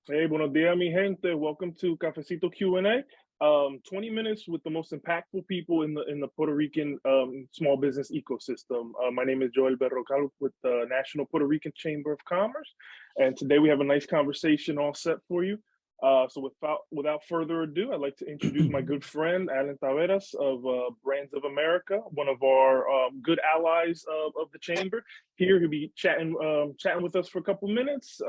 Hey, buenos dias, mi gente. Welcome to Cafecito Q&A. 20 minutes with the most impactful people in the Puerto Rican small business ecosystem. My name is Joel Berrocal with the National Puerto Rican Chamber of Commerce, and today we have a nice conversation all set for you. So without further ado, I'd like to introduce my good friend Alan Taveras of Brands of America, one of our good allies of the chamber. Here he'll be chatting with us for a couple minutes,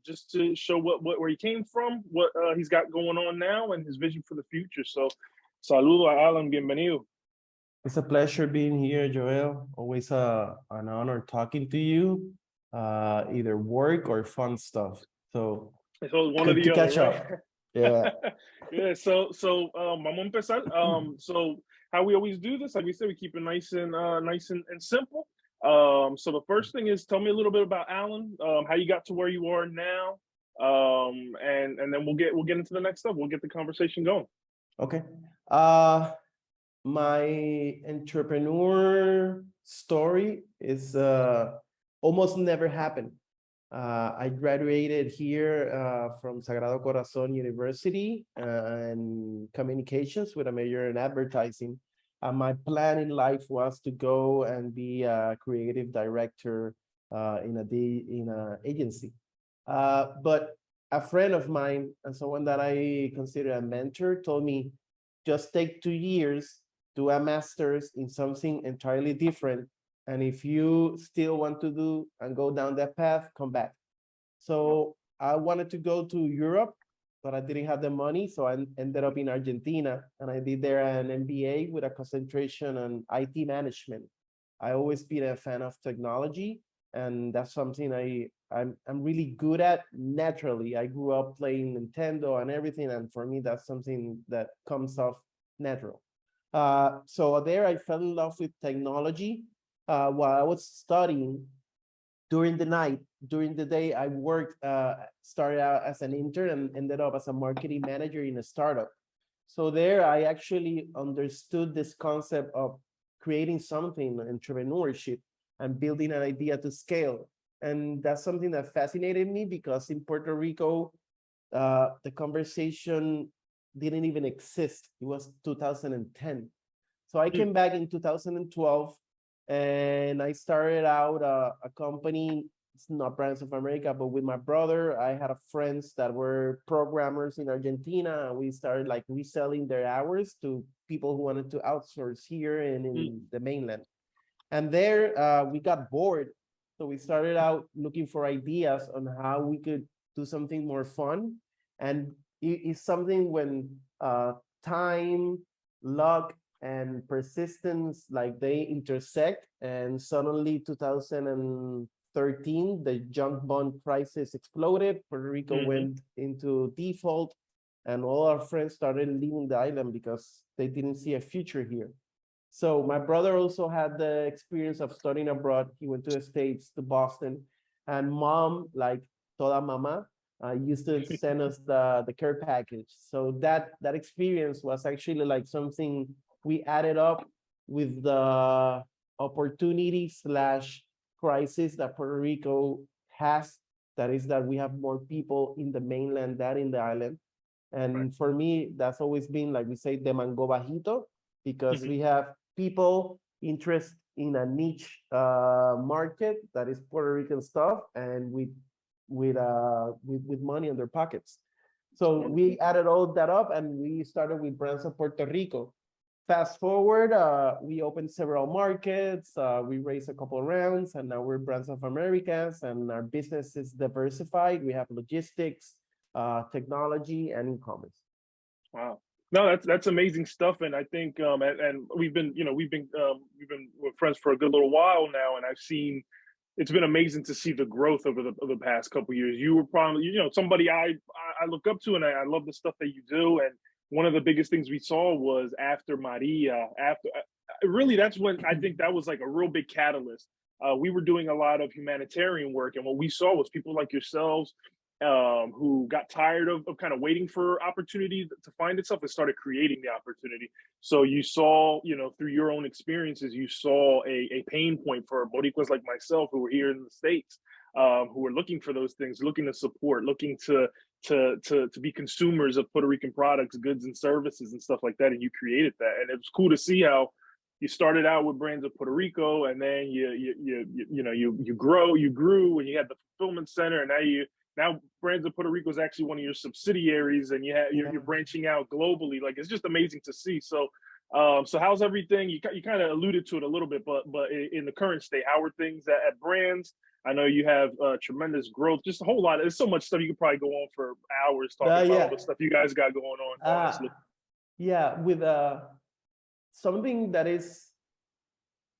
just to show where he came from, what he's got going on now, and his vision for the future. So, saludo a Alan, bienvenido. It's a pleasure being here, Joel. Always an honor talking to you, either work or fun stuff. So So one or good the to other, catch right? up. Yeah. Yeah. Vamos a empezar. So how we always do this, like we said, we keep it nice and simple. So the first thing is, tell me a little bit about Alan, how you got to where you are now, and then we'll get into the next stuff. We'll get the conversation going. Okay. My entrepreneur story is almost never happened. I graduated here from Sagrado Corazon University in communications with a major in advertising. My plan in life was to go and be a creative director in a agency. But a friend of mine and someone that I consider a mentor told me, just take 2 years, do a master's in something entirely different, and if you still want to do and go down that path, come back. So I wanted to go to Europe, but I didn't have the money. So I ended up in Argentina, and I did there an MBA with a concentration on IT management. I always been a fan of technology, and that's something I'm really good at naturally. I grew up playing Nintendo and everything, and for me, that's something that comes off natural. So there I fell in love with technology while I was studying. During the night, during the day, I worked, started out as an intern and ended up as a marketing manager in a startup. So there I actually understood this concept of creating something, entrepreneurship, and building an idea to scale. And that's something that fascinated me because in Puerto Rico, the conversation didn't even exist. It was 2010. So I came back in 2012 and I started out a company. It's not Brands of America, but with my brother. I had friends that were programmers in Argentina, and we started like reselling their hours to people who wanted to outsource here and in the mainland. And there we got bored. So we started out looking for ideas on how we could do something more fun. And it's something when time, luck, and persistence, like they intersect, and suddenly 2013, the junk bond crisis exploded. Puerto Rico went into default, and all our friends started leaving the island because they didn't see a future here. So my brother also had the experience of studying abroad. He went to the States, to Boston, and mom, like toda mama, used to send us the care package. So that experience was actually like something we added up with the opportunity slash crisis that Puerto Rico has. That is that we have more people in the mainland than in the island. And for me, that's always been, like we say, de mango bajito, because we have people interested in a niche market that is Puerto Rican stuff, and with money in their pockets. So we added all that up, and we started with Brands of Puerto Rico. Fast forward, we opened several markets, we raised a couple of rounds, and now we're Brands of Americas, and our business is diversified. We have logistics, technology, and e-commerce. Wow. No, that's amazing stuff, and I think and we've been we're friends for a good little while now, and I've seen it's been amazing to see the growth over the past couple of years. You were probably somebody I look up to, and I love the stuff that you do. And one of the biggest things we saw was after Maria, after really that's when I think that was like a real big catalyst. We were doing a lot of humanitarian work, and what we saw was people like yourselves who got tired of kind of waiting for opportunity to find itself and started creating the opportunity. So you saw, through your own experiences, you saw a pain point for Boricuas like myself who were here in the States. who are looking for those things, looking to support, looking to be consumers of Puerto Rican products, goods, and services and stuff like that. And you created that, and it was cool to see how you started out with Brands of Puerto Rico, and then you grew, and you had the fulfillment center, and now Brands of Puerto Rico is actually one of your subsidiaries, and you're branching out globally. Like, it's just amazing to see. So so how's everything? You kind of alluded to it a little bit, but in the current state, how are things at Brands? I know you have tremendous growth, just a whole lot. There's so much stuff you could probably go on for hours talking about all the stuff you guys got going on, honestly. Yeah, with something that is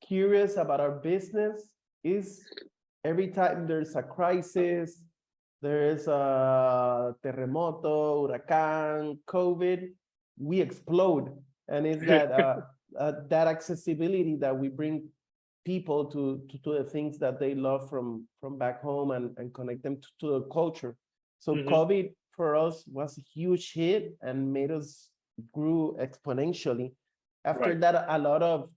curious about our business is every time there's a crisis, there is a terremoto, huracán, COVID, we explode. And it's that that accessibility that we bring people to the things that they love from back home and connect them to the culture. So COVID for us was a huge hit and made us grew exponentially. After that, a lot of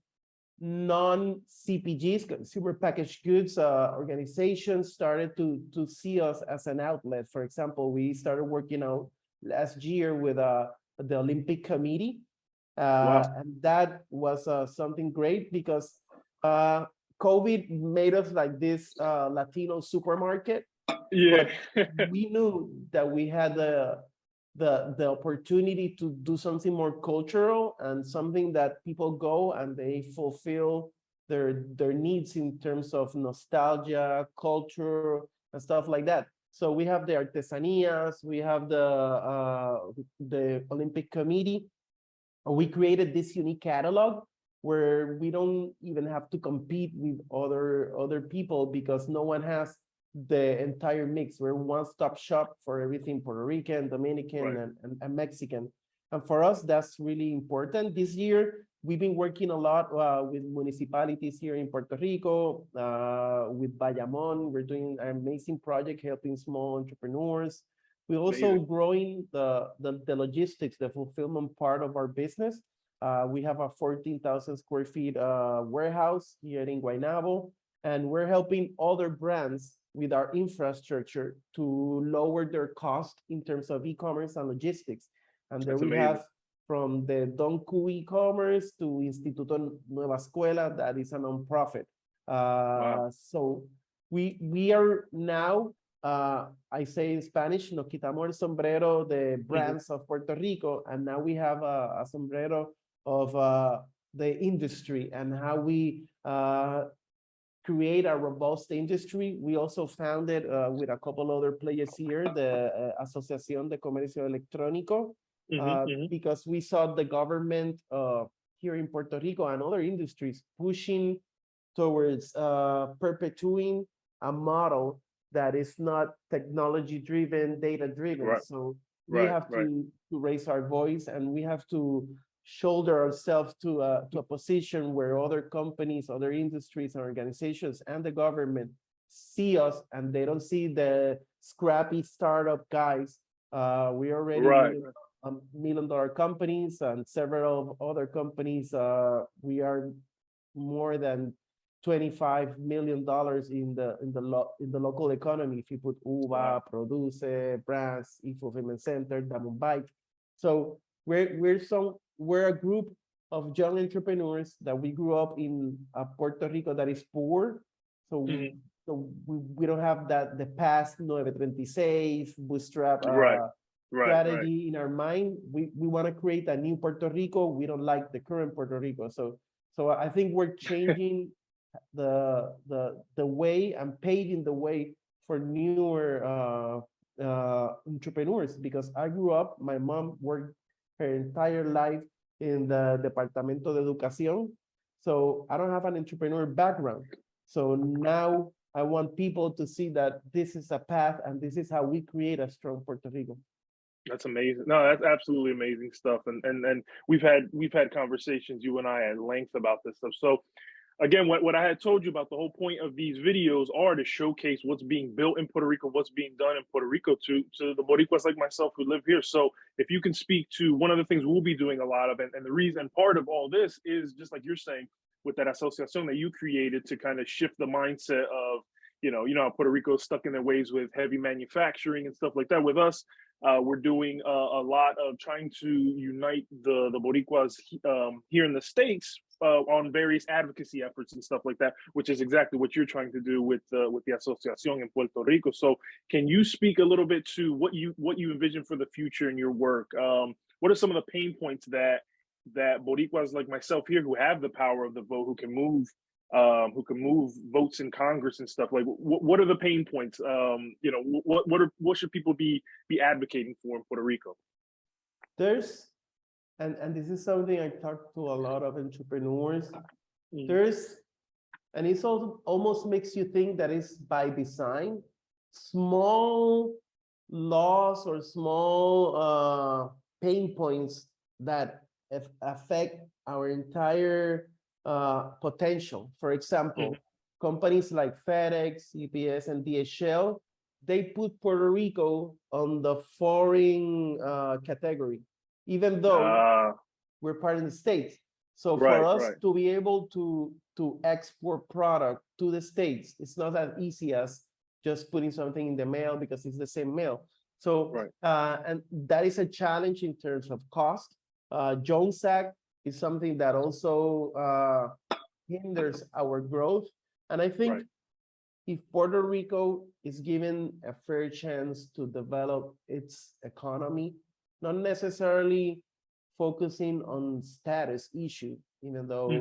non-CPGs, consumer packaged goods organizations started to see us as an outlet. For example, we started working out last year with the Olympic Committee. And that was something great because COVID made us like this Latino supermarket. Yeah. But we knew that we had the opportunity to do something more cultural and something that people go and they fulfill their needs in terms of nostalgia, culture, and stuff like that. So we have the artesanías, we have the Olympic Committee. We created this unique catalog where we don't even have to compete with other people because no one has the entire mix. We're one-stop shop for everything Puerto Rican, Dominican, and Mexican. And for us, that's really important. This year, we've been working a lot with municipalities here in Puerto Rico, with Bayamón. We're doing an amazing project helping small entrepreneurs. We're also growing the logistics, the fulfillment part of our business. We have a 14,000 square feet warehouse here in Guaynabo, and we're helping other brands with our infrastructure to lower their cost in terms of e-commerce and logistics. And there we have from the Donku e-commerce to Instituto Nueva Escuela, that is a nonprofit. So we are now, I say in Spanish, nos quitamos el sombrero de brands of Puerto Rico, and now we have a sombrero of the industry and how we create a robust industry. We also founded with a couple other players here, the Asociación de Comercio Electrónico, because we saw the government here in Puerto Rico and other industries pushing towards perpetuating a model that is not technology-driven, data-driven. So we have to raise our voice, and we have to shoulder ourselves to a position where other companies, other industries and organizations and the government see us, and they don't see the scrappy startup guys. We already $1 million companies and several other companies. We are more than $25 million in the local economy. If you put UVA, Produce, Brands, e-fulfillment center, Damon Bike. So we're a group of young entrepreneurs that we grew up in Puerto Rico that is poor. So we don't have the past 936 bootstrap strategy in our mind. We want to create a new Puerto Rico. We don't like the current Puerto Rico. So I think we're changing the way and paving the way for newer entrepreneurs, because I grew up, my mom worked her entire life in the Departamento de Educación. So I don't have an entrepreneur background. So now I want people to see that this is a path and this is how we create a strong Puerto Rico. That's amazing. No, that's absolutely amazing stuff. And we've had conversations, you and I, at length about this stuff. So again, what I had told you about, the whole point of these videos are to showcase what's being built in Puerto Rico, what's being done in Puerto Rico to the Boricuas like myself who live here. So if you can speak to one of the things we'll be doing a lot of, and the reason part of all this is just like you're saying with that association that you created to kind of shift the mindset of, how Puerto Rico is stuck in their ways with heavy manufacturing and stuff like that. With us, we're doing a lot of trying to unite the Boricuas here in the States on various advocacy efforts and stuff like that, which is exactly what you're trying to do with the Asociación in Puerto Rico. So, can you speak a little bit to what you envision for the future in your work? What are some of the pain points that Boricuas like myself here, who have the power of the vote, who can move votes in Congress and stuff, like what are the pain points? What should people be advocating for in Puerto Rico? There's and this is something I talk to a lot of entrepreneurs. And it's also almost makes you think that it's by design. Small laws or small pain points that affect our entire potential. For example, companies like FedEx, UPS, and DHL, they put Puerto Rico on the foreign category, even though we're part of the States. So for us to be able to export product to the States, it's not as easy as just putting something in the mail because it's the same mail. So, and that is a challenge in terms of cost. Jones Act is something that also hinders our growth. And I think if Puerto Rico is given a fair chance to develop its economy, not necessarily focusing on status issue, even though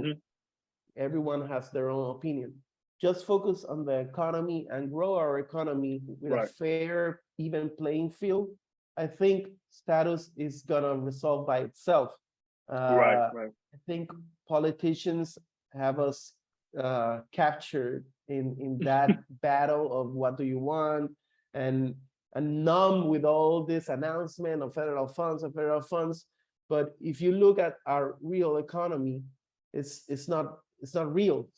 everyone has their own opinion, just focus on the economy and grow our economy with a fair, even playing field. I think status is gonna resolve by itself. I think politicians have us captured in that battle of what do you want, and numb with all this announcement of federal funds. But if you look at our real economy, it's not real.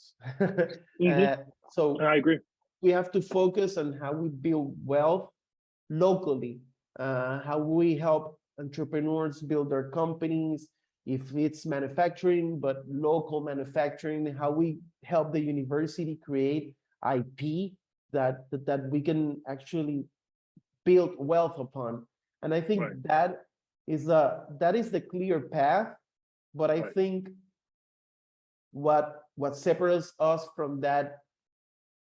So I agree. We have to focus on how we build wealth locally, how we help entrepreneurs build their companies. If it's manufacturing, but local manufacturing, how we help the university create IP that we can actually build wealth upon. And I think that is the clear path. But I think what separates us from that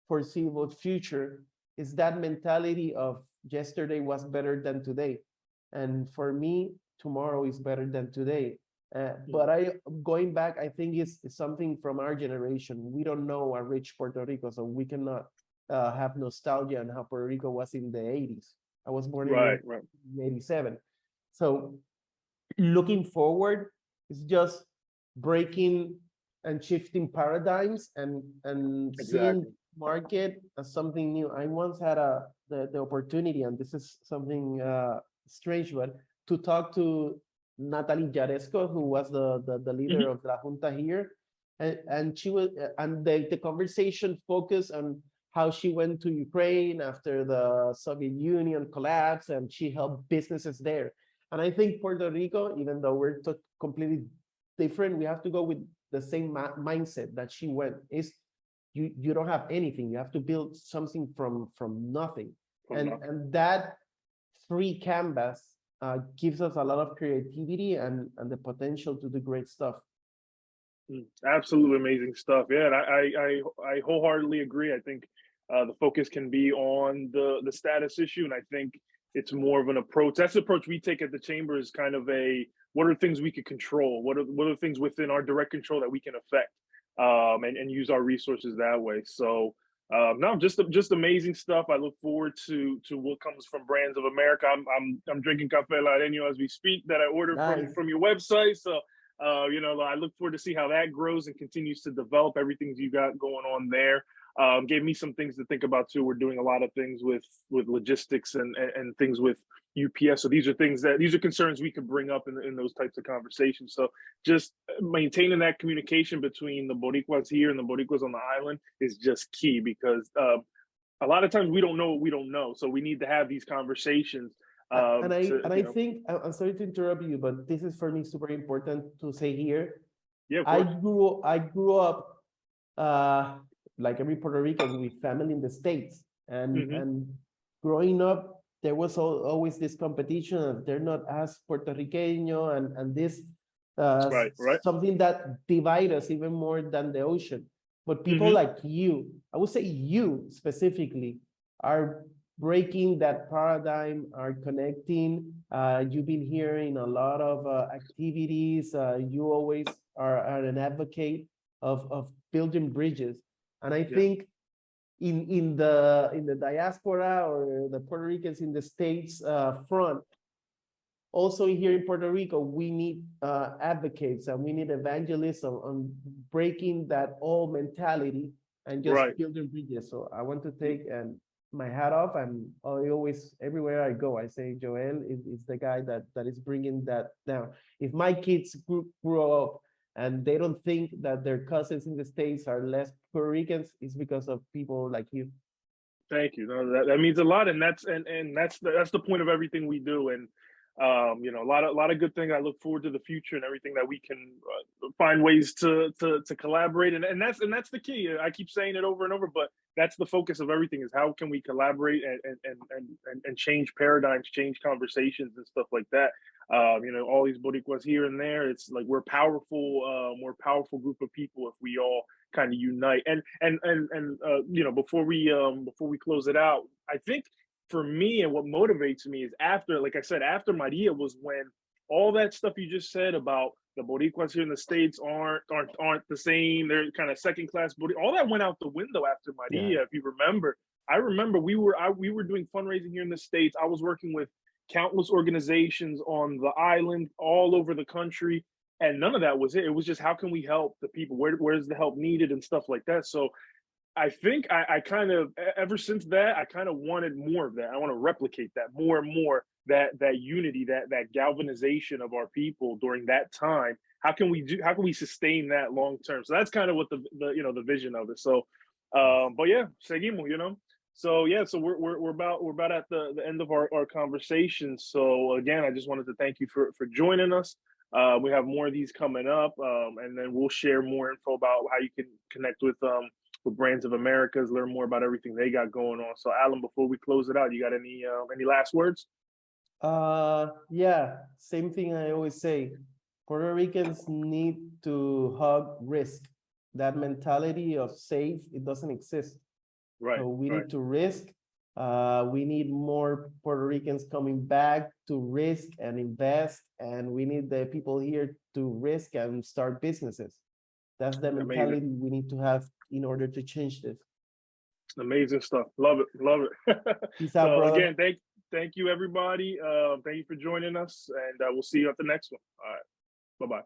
foreseeable future is that mentality of yesterday was better than today, and for me, tomorrow is better than today. But going back, I think it's something from our generation. We don't know a rich Puerto Rico, so we cannot have nostalgia on how Puerto Rico was in the 80s. I was born in 87. So looking forward is just breaking and shifting paradigms and seeing market as something new. I once had the opportunity, and this is something strange, but to talk to Natalie Jaresco, who was the leader of La Junta here, and she was, and the conversation focused on how she went to Ukraine after the Soviet Union collapsed, and she helped businesses there. And I think Puerto Rico, even though we're completely different, we have to go with the same mindset that she went. Is you don't have anything, you have to build something from nothing, and that free canvas gives us a lot of creativity and the potential to do great stuff. Absolutely amazing stuff. Yeah, and I wholeheartedly agree. I think the focus can be on the status issue, and I think it's more of an approach. That's the approach we take at the chamber, is kind of what are things we could control? What are things within our direct control that we can affect, and use our resources that way. So no, just amazing stuff. I look forward to what comes from Brands of America. I'm drinking Café Lareño as we speak, that I ordered from your website. So I look forward to see how that grows and continues to develop. Everything you got going on there gave me some things to think about too. We're doing a lot of things with logistics and things with UPS. So these are concerns we could bring up in those types of conversations. So just maintaining that communication between the Boricuas here and the Boricuas on the island is just key, because a lot of times we don't know what we don't know. So we need to have these conversations. I think, I'm sorry to interrupt you, but this is for me super important to say here. Yeah, I grew up like every Puerto Rican, with family in the States. Mhm. And growing up, there was always this competition of they're not as Puerto Riqueño, and this Right, right. something that divide us even more than the ocean. But people Mhm. like you, I would say you specifically, are breaking that paradigm, are connecting. You've been hearing a lot of activities. You always are an advocate of building bridges. And I Yeah. think in the diaspora or the Puerto Ricans in the States front, also here in Puerto Rico, we need advocates and we need evangelists on breaking that old mentality and just Right. building bridges. So I want to take my hat off, and I always, everywhere I go, I say Joel is the guy that is bringing that down. If my kids grew up and they don't think that their cousins in the States are less Puerto Ricans, it's because of people like you. Thank you. No, that means a lot, and that's the point of everything we do. And you know, a lot of good things. I look forward to the future and everything that we can find ways to collaborate. And that's the key. I keep saying it over and over, but that's the focus of everything: is how can we collaborate and change paradigms, change conversations, and stuff like that. You know, all these Boricuas here and there. It's like we're powerful, more powerful group of people if we all kind of unite. And you know, before we close it out, I think for me and what motivates me is after, like I said, after Maria was when all that stuff you just said about the Boricuas here in the States aren't the same. They're kind of second class. All that went out the window after Yeah. Maria. If you remember, I remember we were doing fundraising here in the States. I was working with countless organizations on the island, all over the country, and none of that was it. It was just how can we help the people? Where's the help needed and stuff like that. So I think I kind of, ever since that, I kind of wanted more of that. I want to replicate that more and more, that unity, that galvanization of our people during that time. How can we sustain that long term? So that's kind of what the you know, the vision of it. So but yeah, seguimos, you know. So yeah, so we're about at the end of our conversation. So again, I just wanted to thank you for joining us. We have more of these coming up, and then we'll share more info about how you can connect with Brands of Americas, learn more about everything they got going on. So Alan, before we close it out, you got any last words? Yeah, same thing I always say. Puerto Ricans need to hug risk. That mentality of safe, it doesn't exist. Right, So we right. need to risk. We need more Puerto Ricans coming back to risk and invest, and we need the people here to risk and start businesses. That's the Amazing. mentality we need to have in order to change this. Amazing stuff. Love it. Love it. Peace out, So brother. again, thank you everybody. Thank you for joining us, and we'll see you at the next one. All right. Bye-bye.